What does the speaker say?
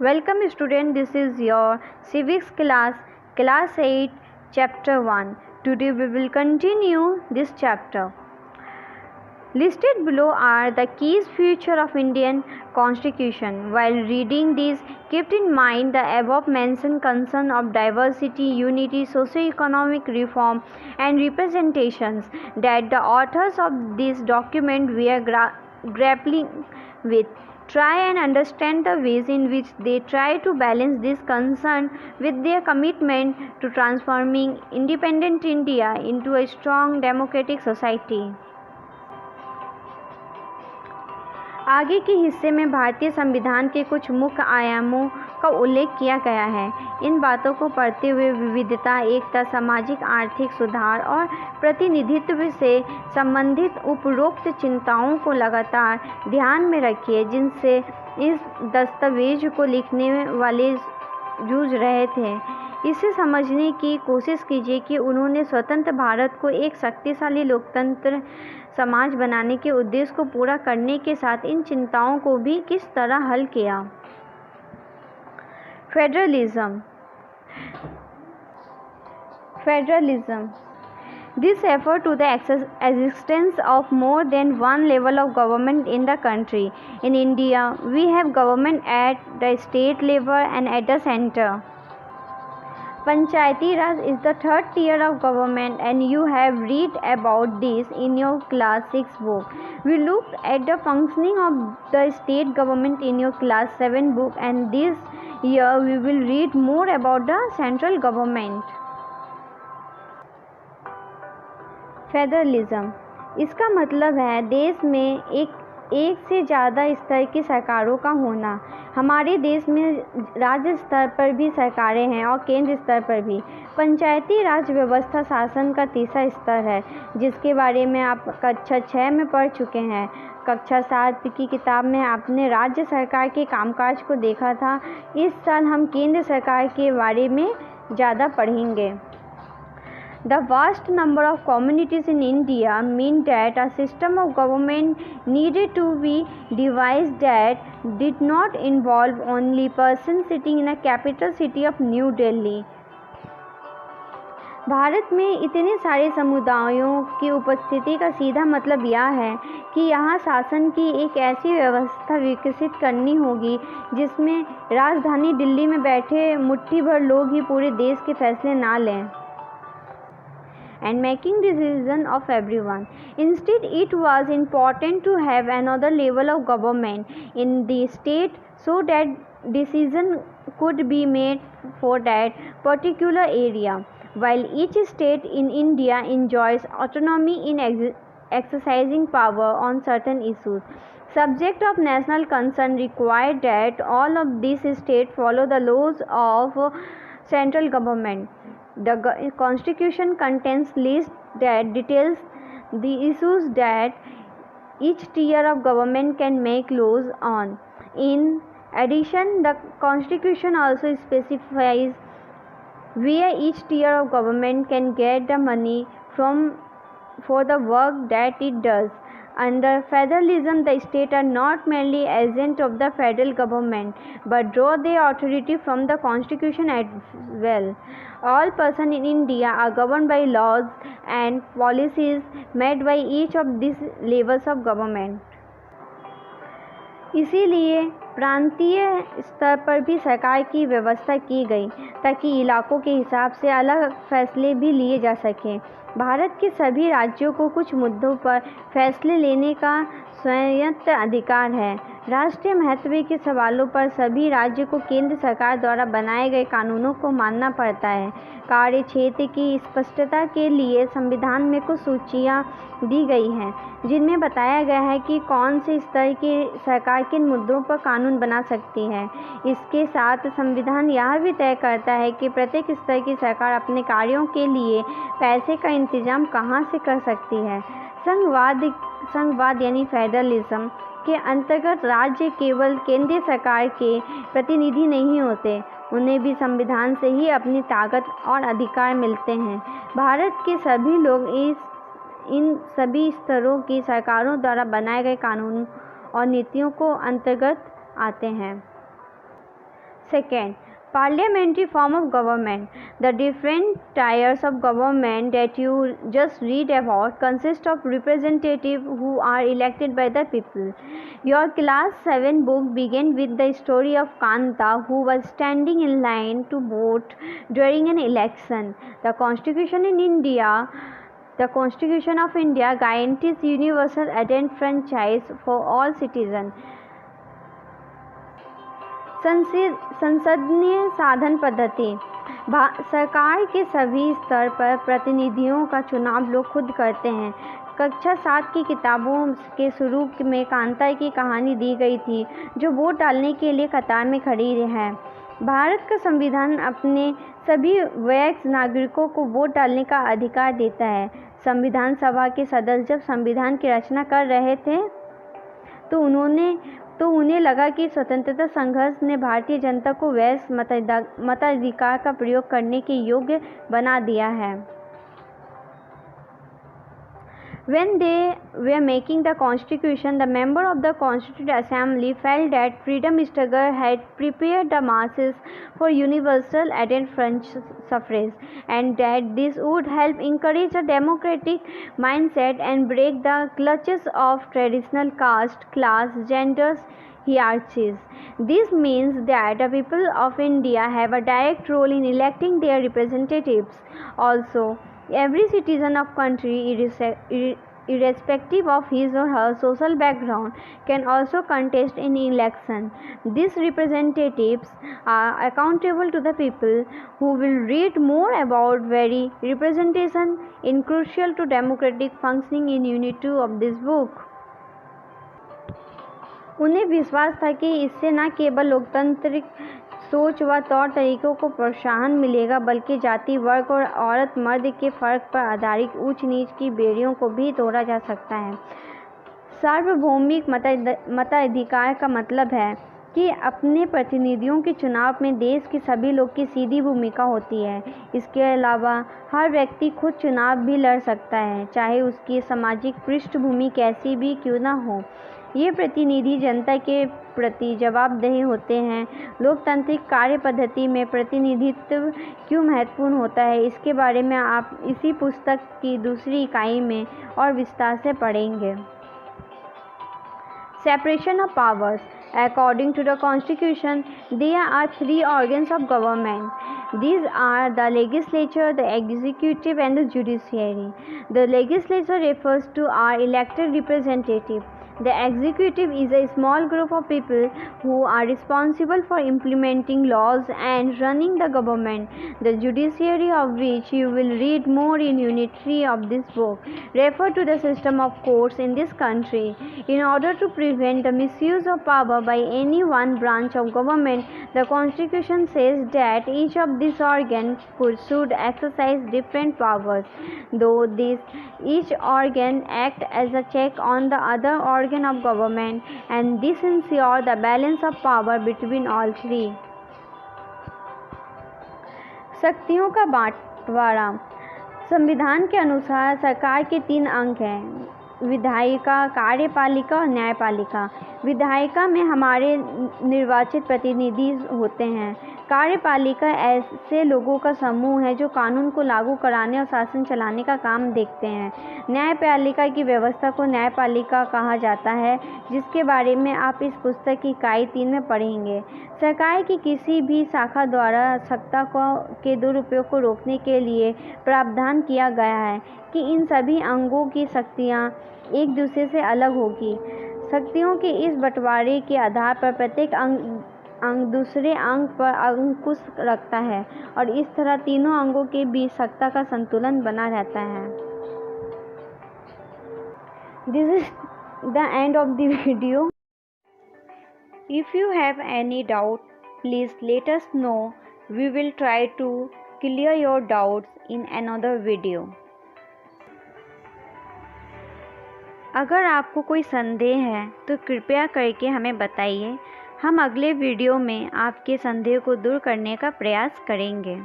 Welcome student, this is your civics class 8, chapter 1. Today we will continue this chapter. Listed below are the key features of Indian Constitution. While reading these, keep in mind the above mentioned concern of diversity, unity, socio-economic reform and representations that the authors of this document were grappling with. Try and understand the ways in which they try to balance this concern with their commitment to transforming independent India into a strong democratic society. आगे के हिस्से में भारतीय संविधान के कुछ मुख्य आयामों का उल्लेख किया गया है। इन बातों को पढ़ते हुए विविधता, एकता, सामाजिक आर्थिक सुधार और प्रतिनिधित्व से संबंधित उपरोक्त चिंताओं को लगातार ध्यान में रखिए, जिनसे इस दस्तावेज को लिखने वाले जूझ रहे थे। इसे समझने की कोशिश कीजिए कि उन्होंने स्वतंत्र भारत को एक शक्तिशाली लोकतंत्र समाज बनाने के उद्देश्य को पूरा करने के साथ इन चिंताओं को भी किस तरह हल किया। Federalism This effort to the existence of more than one level of government in the country. In India, we have government at the state level and at the center. Panchayati Raj is the third tier of government, and you have read about this in your class 6 book. We looked at the functioning of the state government in your class 7 book, and this year we will read more about the central government. Federalism, इसका मतलब है देश में एक से ज़्यादा स्तर की सरकारों का होना। हमारे देश में राज्य स्तर पर भी सरकारें हैं और केंद्र स्तर पर भी। पंचायती राज व्यवस्था शासन का तीसरा स्तर है, जिसके बारे में आप कक्षा 6 में पढ़ चुके हैं। कक्षा 7 की किताब में आपने राज्य सरकार के कामकाज को देखा था। इस साल हम केंद्र सरकार के बारे में ज़्यादा पढ़ेंगे। The vast number of communities in India mean that a system of government needed to be devised that did not involve only persons sitting in a capital city of New Delhi. Bharat में इतने सारे समुदायों की उपस्थिति का सीधा मतलब यह है कि यहाँ शासन की एक ऐसी व्यवस्था विकसित करनी होगी जिसमें राजधानी दिल्ली में बैठे मुट्ठी भर लोग ही पूरे देश के फैसले ना लें and making decision of everyone. Instead, it was important to have another level of government in the state so that decision could be made for that particular area. While each state in India enjoys autonomy in exercising power on certain issues, subject of national concern required that all of these states follow the laws of central government. The Constitution contains list that details the issues that each tier of government can make laws on. In addition, the Constitution also specifies where each tier of government can get the money from for the work that it does. Under federalism, the states are not merely agents of the federal government, but draw their authority from the Constitution as well. All persons in India are governed by laws and policies made by each of these levels of government. इसीलिए प्रांतीय स्तर पर भी सरकार की व्यवस्था की गई ताकि इलाकों के हिसाब से अलग फैसले भी लिए जा सकें। भारत के सभी राज्यों को कुछ मुद्दों पर फैसले लेने का स्वायत्त अधिकार है। राष्ट्रीय महत्व के सवालों पर सभी राज्यों को केंद्र सरकार द्वारा बनाए गए कानूनों को मानना पड़ता है। कार्य क्षेत्र की स्पष्टता के लिए संविधान में कुछ सूचियाँ दी गई हैं, जिनमें बताया गया है कि कौन से स्तर की सरकार किन मुद्दों पर कानून बना सकती है। इसके साथ संविधान यह भी तय करता है कि प्रत्येक स्तर की सरकार अपने कार्यों के लिए पैसे का इंतजाम कहाँ से कर सकती है। संघवाद यानी फेडरलिज्म के अंतर्गत राज्य केवल केंद्रीय सरकार के प्रतिनिधि नहीं होते, उन्हें भी संविधान से ही अपनी ताकत और अधिकार मिलते हैं। भारत के सभी लोग इन सभी स्तरों की सरकारों द्वारा बनाए गए कानून और नीतियों को अंतर्गत आते हैं। Second, parliamentary form of government. The different tiers of government that you just read about consist of representatives who are elected by the people. Your class 7 book began with the story of Kanta, who was standing in line to vote during an election. The Constitution of India guarantees universal adult franchise for all citizens. संसदीय साधन पद्धति। सरकार के सभी स्तर पर प्रतिनिधियों का चुनाव लोग खुद करते हैं। कक्षा 7 की किताबों के शुरू में कांता की कहानी दी गई थी, जो वोट डालने के लिए कतार में खड़ी है। भारत का संविधान अपने सभी वयस्क नागरिकों को वोट डालने का अधिकार देता है। संविधान सभा के सदस्य जब संविधान की रचना कर रहे थे तो उन्हें लगा कि स्वतंत्रता संघर्ष ने भारतीय जनता को वयस्क मताधिकार का प्रयोग करने के योग्य बना दिया है। When they were making the Constitution, the member of the Constituent Assembly felt that freedom struggle had prepared the masses for universal adult suffrage, and that this would help encourage a democratic mindset and break the clutches of traditional caste, class, genders hierarchies. This means that the people of India have a direct role in electing their representatives. Also, every citizen of country, irrespective of his or her social background, can also contest in election. These representatives are accountable to the people, who will read more about very representation in crucial to democratic functioning in Unit 2 of this book. उन्हें विश्वास था कि इससे न केवल लोकतांत्रिक सोच व तौर तरीकों को प्रोत्साहन मिलेगा, बल्कि जाति, वर्ग और औरत मर्द के फर्क पर आधारित ऊंच नीच की बेड़ियों को भी तोड़ा जा सकता है। सार्वभौमिक मताधिकार का मतलब है कि अपने प्रतिनिधियों के चुनाव में देश के सभी लोग की सीधी भूमिका होती है। इसके अलावा हर व्यक्ति खुद चुनाव भी लड़ सकता है, चाहे उसकी सामाजिक पृष्ठभूमि कैसी भी क्यों न हो। ये प्रतिनिधि जनता के प्रति जवाबदेह होते हैं। लोकतांत्रिक कार्य पद्धति में प्रतिनिधित्व क्यों महत्वपूर्ण होता है, इसके बारे में आप इसी पुस्तक की दूसरी इकाई में और विस्तार से पढ़ेंगे। Separation of powers. According to the Constitution, there are 3 organs of government. These are the legislature, the executive, and the judiciary. The legislature refers to our elected representatives. The executive is a small group of people who are responsible for implementing laws and running the government. The judiciary, of which you will read more in Unit 3 of this book, refer to the system of courts in this country. In order to prevent the misuse of power by any one branch of government, the Constitution says that each of these organs should exercise different powers, though each organ acts as a check on the other organ of government, and this ensures the balance of power between all 3. शक्तियों का बांटवारा। संविधान के अनुसार सरकार के 3 अंग हैं: विधायिका, कार्यपालिका और न्यायपालिका। विधायिका में हमारे निर्वाचित प्रतिनिधि होते हैं। कार्यपालिका ऐसे लोगों का समूह है जो कानून को लागू कराने और शासन चलाने का काम देखते हैं। न्यायपालिका की व्यवस्था को न्यायपालिका कहा जाता है, जिसके बारे में आप इस पुस्तक की इकाई 3 में पढ़ेंगे। सरकार की किसी भी शाखा द्वारा सत्ता के दुरुपयोग को रोकने के लिए प्रावधान किया गया है कि इन सभी अंगों की शक्तियाँ एक दूसरे से अलग होगी। शक्तियों के इस बंटवारे के आधार पर प्रत्येक अंग दूसरे अंग पर अंकुश रखता है और इस तरह तीनों अंगों के बीच सत्ता का संतुलन बना रहता है। This is the end of the video. If you have any doubt, please let us know. We will try to clear your doubts in another video. अगर आपको कोई संदेह है तो कृपया करके हमें बताइए। हम अगले वीडियो में आपके संदेह को दूर करने का प्रयास करेंगे।